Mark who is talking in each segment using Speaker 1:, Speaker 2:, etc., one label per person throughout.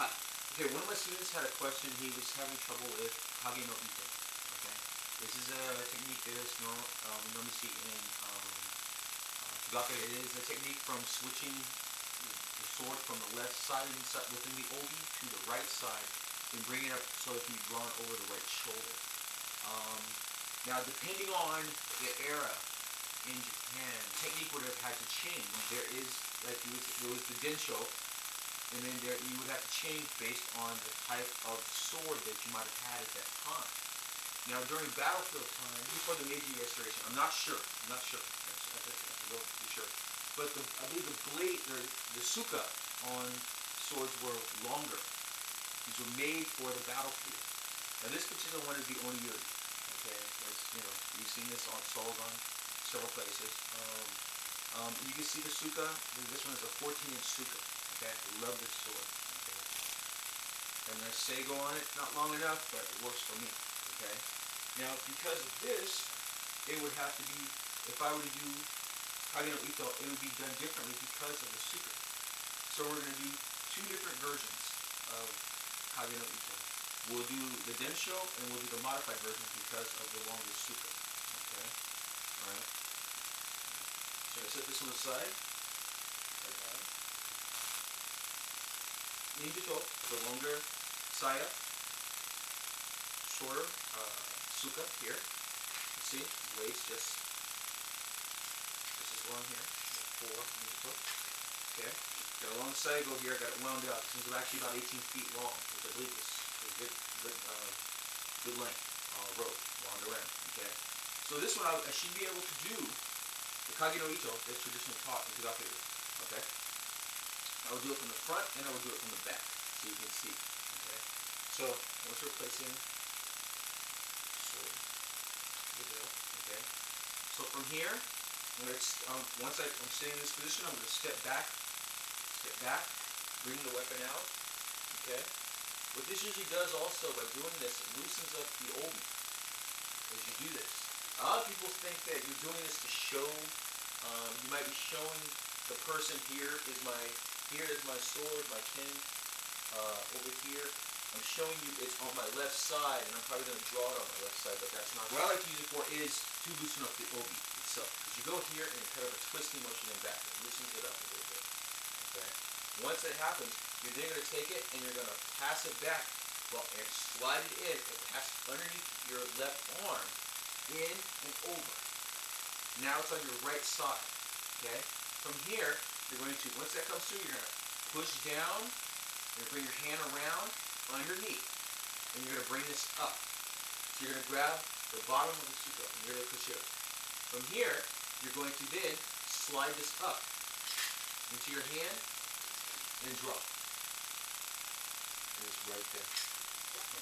Speaker 1: Hi. Okay, one of my students had a question. He was having trouble with kagi no itto. Okay, this is a technique that is we normally see in Fugake. It is a technique from switching the sword from the left side inside within the obi to the right side and bringing it up so it can be drawn over the right shoulder. Now, depending on the era in Japan, the technique would have had to change. There is, like, there was the densho. And then you would have to change based on the type of sword that you might have had at that time. Now, during battlefield time, before the Meiji Restoration, I'm not sure. I have to go be sure. But I believe the blade, the suka on swords were longer. These were made for the battlefield. Now, this particular one is the oniyuri. Okay, you've seen this sold on several places. You can see the suka. This one is a 14-inch suka. Okay, I love this sword. Okay. And there's seigo on it, not long enough, but it works for me. Okay. Now, because of this, it would have to be, if I were to do kagi no itto, it would be done differently because of the suka. So we're going to do two different versions of kagi no itto. We'll do the densho and we'll do the modified version because of the longer suka. Okay. All right. So I set this on the side. Ninjito, the longer saya, shorter suka here. You see, blades just this is long here. 4 ninjito. Okay. Got a long saigo here. Got it wound up. This is actually about 18 feet long, which I believe is good length rope wound around. Okay. So this one I should be able to do the kagi no itto that's traditionally taught in Fugake. Okay. I will do it from the front and I will do it from the back, so you can see. Okay. So once we're placing sword, okay. So from here, once I'm sitting in this position, I'm going to step back, bring the weapon out. Okay. What this usually does also by doing this, it loosens up the obi as you do this. A lot of people think that you're doing this to show. You might be showing the person here is my sword, my kin, over here. I'm showing you it's on my left side, and I'm probably going to draw it on my left side, but that's not. What I like to use it for is to loosen up the obi itself. Because you go here and kind of a twisting motion and back. It loosens it up a little bit. Okay. Once that happens, you're then going to take it and you're going to pass it back, and slide it in. It passes underneath your left arm, in and over. Now it's on your right side. Okay. From here, you're going to, once that comes through, you're going to push down, you're going to bring your hand around underneath, and you're going to bring this up. So you're going to grab the bottom of the suka, and you're going to push it up. From here, you're going to then slide this up into your hand and drop. And it's right there.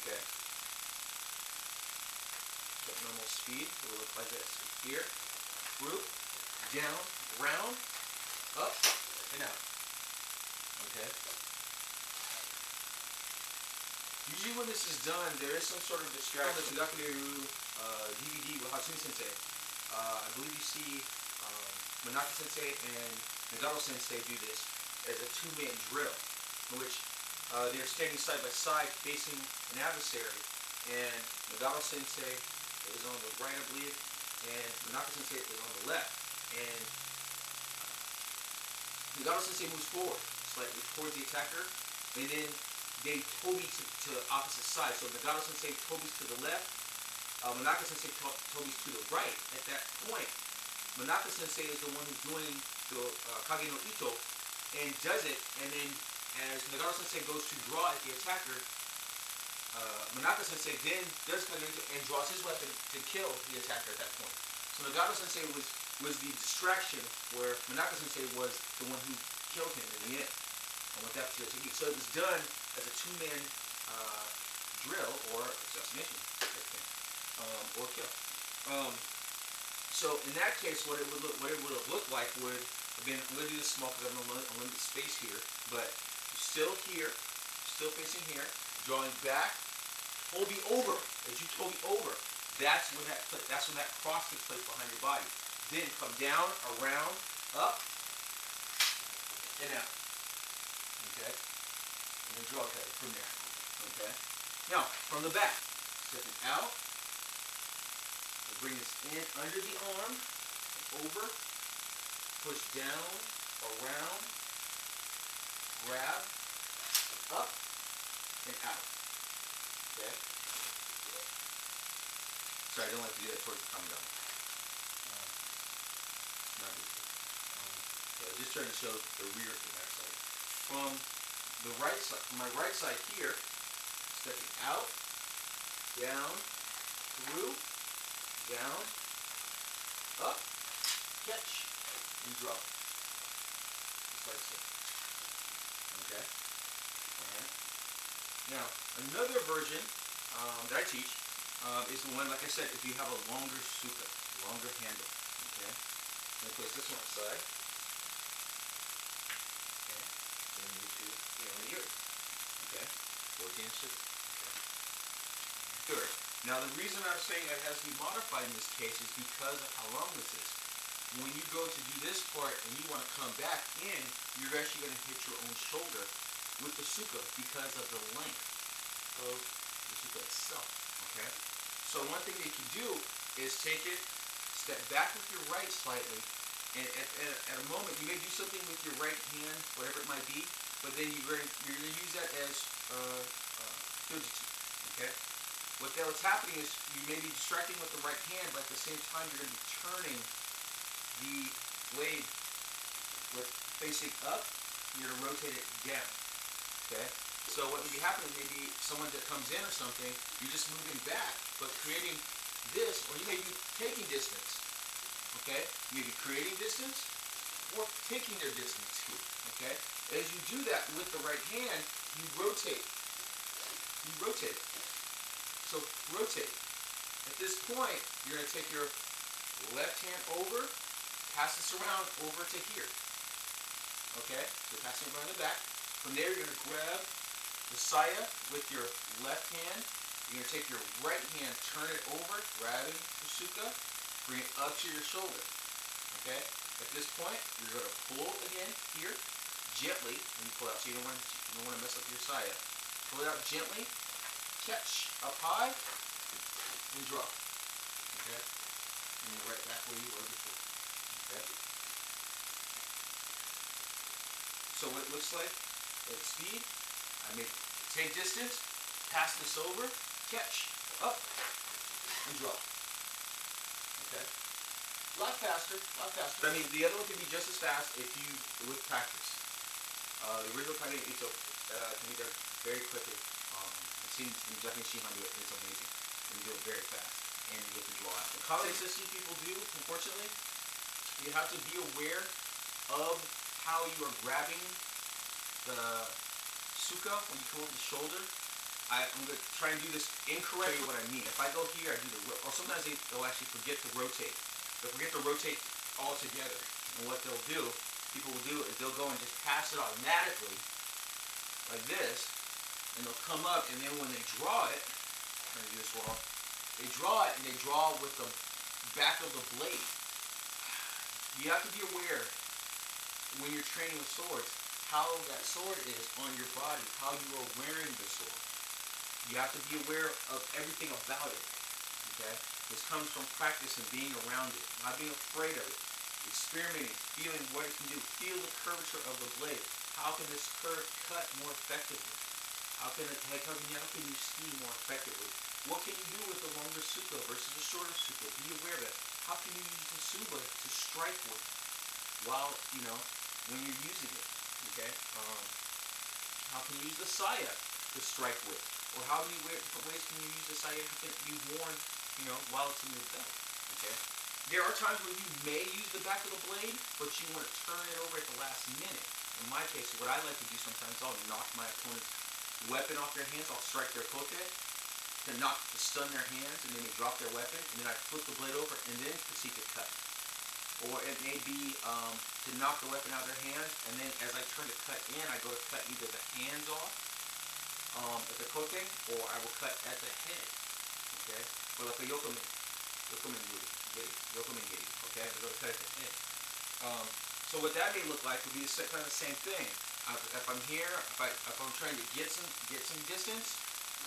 Speaker 1: Okay? So at normal speed, it will look like this. Here, through, down, round, up, and out. Okay? Usually when this is done, there is some sort of distraction. On the Fugake DVD with Hatsumi Sensei, I believe you see Manaka Sensei and Nagaro Sensei do this as a two-man drill, in which they're standing side by side facing an adversary, and Nagaro Sensei is on the right, I believe, and Manaka Sensei is on the left. And Nagaro Sensei moves forward slightly towards the attacker, and then they tobi to the opposite side. So Nagaro Sensei tobis to the left, Manaka Sensei tobis to the right. At that point, Manaka Sensei is the one who's doing the kagi no itto and does it, and then as Nagaro Sensei goes to draw at the attacker, Manaka Sensei then does kagi no itto and draws his weapon to kill the attacker at that point. So Nagaro Sensei was the distraction, where Manaka Sensei was the one who killed him in the end with that particular technique. So it was done as a two-man drill or assassination type thing, or kill. So in that case, what it would have looked like would, again, I'm going to do this small because I have a limited space here, but still here, still facing here, drawing back, tobi over. As you tobi over, that's when that cross takes place behind your body. Then come down, around, up, and out. Okay? and then draw cut it from there. Okay? Now, from the back, stepping out, bring this in under the arm, over, push down, around, grab, up, and out. Okay? Sorry, I don't like to do that towards the coming down. Not good. So just trying to show the rear to the back side. From the right side, from my right side here, stepping out, down, through, down, up, catch, and drop. Just like so. Okay? Alright. Now, another version that I teach is the one, like I said, if you have a longer suka, longer handle. Okay? I'm going to place this one aside. Okay? Then move to the other ear. Okay? 14-inch suka. Okay? Third. Now, the reason I'm saying that it has to be modified in this case is because of how long this is. When you go to do this part and you want to come back in, you're actually going to hit your own shoulder with the suka because of the length of the suka itself. Okay? So one thing that you can do is take it, step back with your right slightly, and at a moment you may do something with your right hand, whatever it might be, but then you're going to use that as dojutsu. Okay? What's happening is you may be distracting with the right hand, but at the same time you're going to be turning the blade facing up. You're going to rotate it down. Okay? So what may be happening, maybe someone that comes in or something, you're just moving back, but creating this, or you may be taking distance. Okay? You may be creating distance or taking their distance here. Okay? As you do that with the right hand, you rotate. You rotate it. So rotate. At this point, you're going to take your left hand over, pass this around over to here. Okay? So passing it around the back. From there, you're going to grab the saya with your left hand. You're going to take your right hand, turn it over, grabbing the suka, bring it up to your shoulder. Okay? At this point, you're going to pull again here, gently, when you pull out, so you don't want to mess up your saya. Pull it out gently. Catch up high and drop. Okay? And you're right back where you were before. Okay? So what it looks like at speed, I may take distance, pass this over, catch, up, and drop. Okay? A lot faster, a lot faster. I mean, the other one can be just as fast if you, with practice. The original kagi itto can be done very quickly. I've seen Japanese shihan do it, and it's amazing. And you do it very fast, and you get the draw out. The common mistake people do, unfortunately, you have to be aware of how you are grabbing the suka when you come over the shoulder. I'm going to try and do this incorrectly. What I mean, if I go here, I do the or sometimes they'll actually forget to rotate. They'll forget to rotate altogether, and what they'll do, people will do is they'll go and just pass it automatically like this. And they'll come up, and then when they draw it, I'm trying to do this wrong, they draw it, and they draw with the back of the blade. You have to be aware, when you're training with swords, how that sword is on your body, how you are wearing the sword. You have to be aware of everything about it. Okay? This comes from practice and being around it, not being afraid of it. Experimenting, feeling what it can do. Feel the curvature of the blade. How can this curve cut more effectively? How can you ski more effectively? What can you do with a longer suka versus a shorter suka? Be aware of it. How can you use the suba to strike with while, when you're using it? Okay? How can you use the saya to strike with? Or how many different ways can you use the saya that can be worn, while it's in your belt? Okay? There are times where you may use the back of the blade, but you want to turn it over at the last minute. In my case, what I like to do sometimes, I'll knock my opponent's weapon off their hands. I'll strike their kote to stun their hands, and then they drop their weapon, and then I flip the blade over and then proceed to cut. Or it may be to knock the weapon out of their hands, and then as I turn to cut in, I go to cut either the hands off at the kote, or I will cut at the head. Okay? Or like a yokomen giri. Okay? I go to cut at the head. So what that may look like would be kind of the same thing. if I'm here, if I'm trying to get some distance,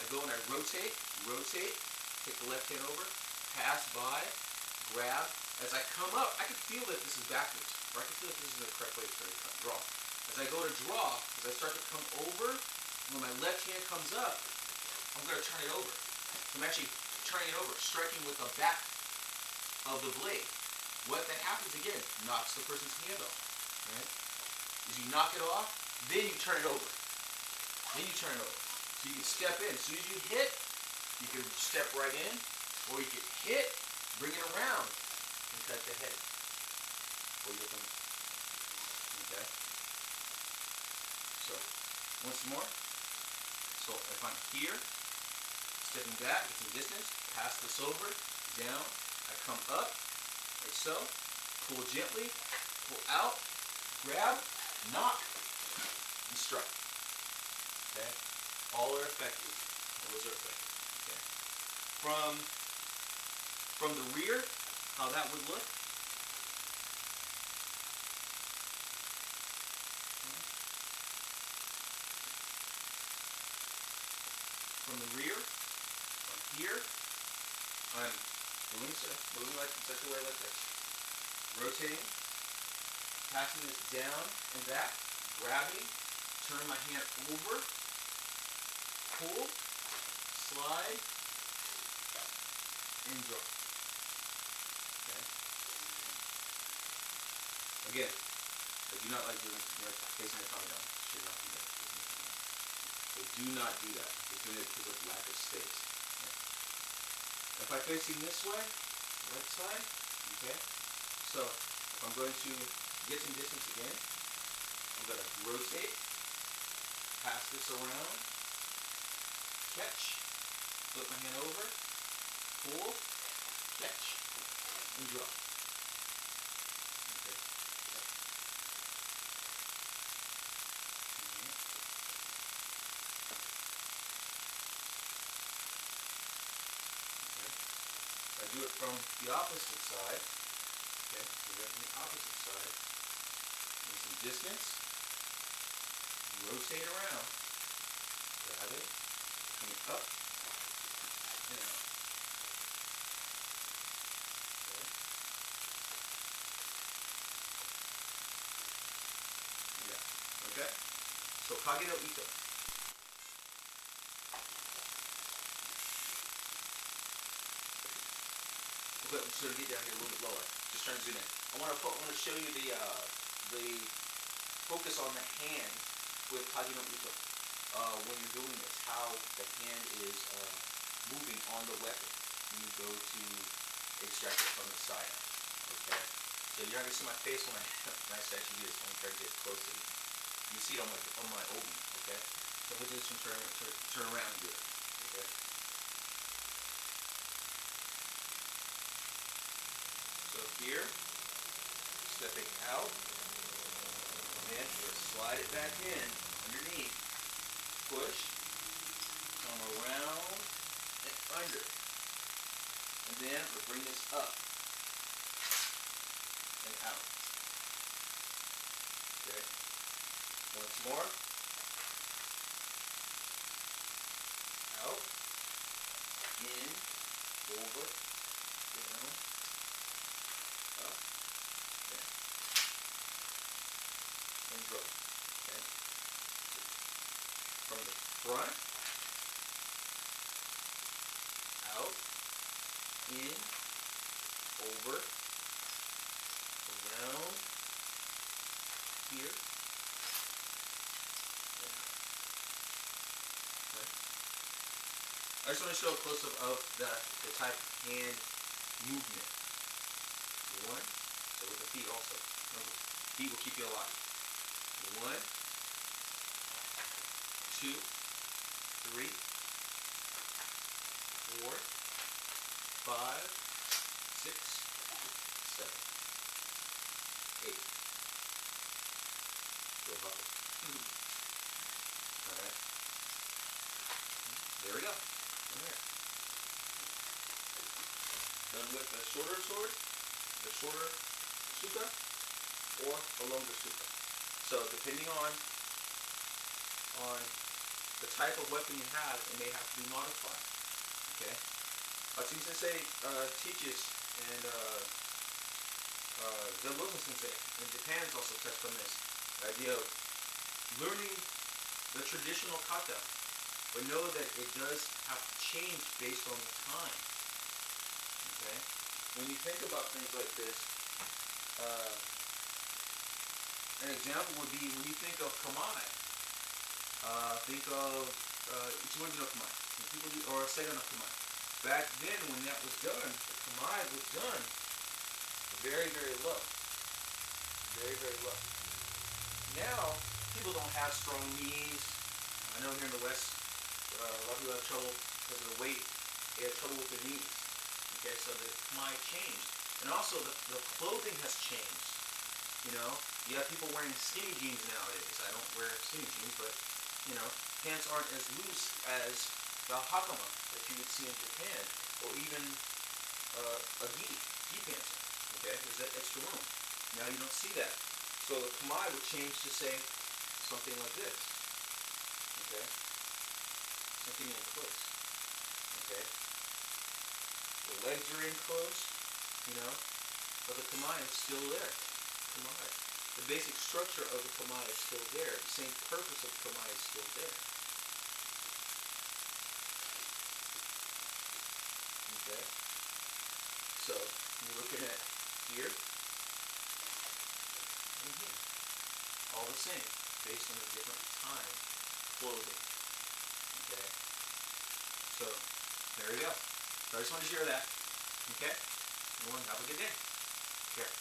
Speaker 1: I go and I rotate, take the left hand over, pass by, grab. As I come up, I can feel that this is backwards, or I can feel that this is the correct way to draw. As I go to draw, as I start to come over, when my left hand comes up, I'm going to turn it over. So I'm actually turning it over, striking with the back of the blade. What that happens again, knocks the person's hand off. Right? As you knock it off, then you turn it over. Then you turn it over. So you can step in. As soon as you hit, you can step right in, or you can hit, bring it around, and cut the head. Pull your thumb. Okay? So, once more. So if I'm here, stepping back, get some distance, pass this over, down, I come up, like so, pull gently, pull out, grab, knock, and strike. Okay? All are effective. All those are effective. Okay? From the rear, how that would look. From the rear, from here, I'm moving like in such a way like this. Rotating, passing this down and back, grabbing, turn my hand over, pull, slide, and draw. Okay? Again, I do not like doing facing the tongue down. Should not do that. So do not do that. It's doing it because of lack of space. Okay? If I'm facing this way, left side, okay? So if I'm going to get some distance again, I'm going to rotate, pass this around, catch, flip my hand over, pull, catch, and draw. Okay. I do it from the opposite side. Okay, so we're on the opposite side. Need some distance. Rotate around. Grab it. Coming up and out. Okay. Yeah. Okay? So kagi no itto. But so to get down here a little bit lower, just trying to zoom in. I want to show you the focus on the hand with kagi no itto. When you're doing this, how the hand is moving on the weapon when you go to extract it from the side. Okay, so you're not gonna see my face when I actually do this. I'm gonna try to get close to you. You see it on my obi. Okay, so we'll do this from turn around and do it. Okay. So here, stepping out, and slide it back in, underneath, push, come around, and under. And then we'll bring this up, and out. Okay, once more, out, in, over, down, up, down, and draw. Okay. From the front, out, in, over, around, here, and out. Okay. I just want to show a close-up of the type of hand movement. One, so with the feet also. Remember, feet will keep you alive. 1, 2, 3, 4, 5, 6, 7, 8. Go bubble. Alright. There we go. Alright. Done with the shorter sword, the shorter suka, or a longer suka. So depending on on the type of weapon you have, it may have to be modified. Okay? Atsugi Sensei teaches, and Zenboken Sensei in Japan has also touched on this, the idea of learning the traditional kata, but know that it does have to change based on the time. Okay? When you think about things like this, an example would be when you think of kamae. Think of Ichimonji no kamae, or Seiga no kamae. Back then, when that was done, the kamae was done very, very low. Very, very low. Now, people don't have strong knees. I know here in the West, a lot of people have trouble because of the weight. They have trouble with their knees. Okay, so the kamae changed. And also, the clothing has changed. You know, you have people wearing skinny jeans nowadays. I don't wear skinny jeans, but, you know, pants aren't as loose as the hakama that you would see in Japan, or even a gi pants. Okay, there's that extra room. Now you don't see that. So the kamae would change to say something like this. Okay, something in close. Okay, the legs are in close, you know, but the kamae is still there. Kamae. The basic structure of the kamae is still there. The same purpose of the kamae is still there. Okay? So, you're looking at here and here. All the same, based on the different time clothing. Okay? So, there you go. So I just wanted to share that. Okay? Everyone, have a good day. Take care.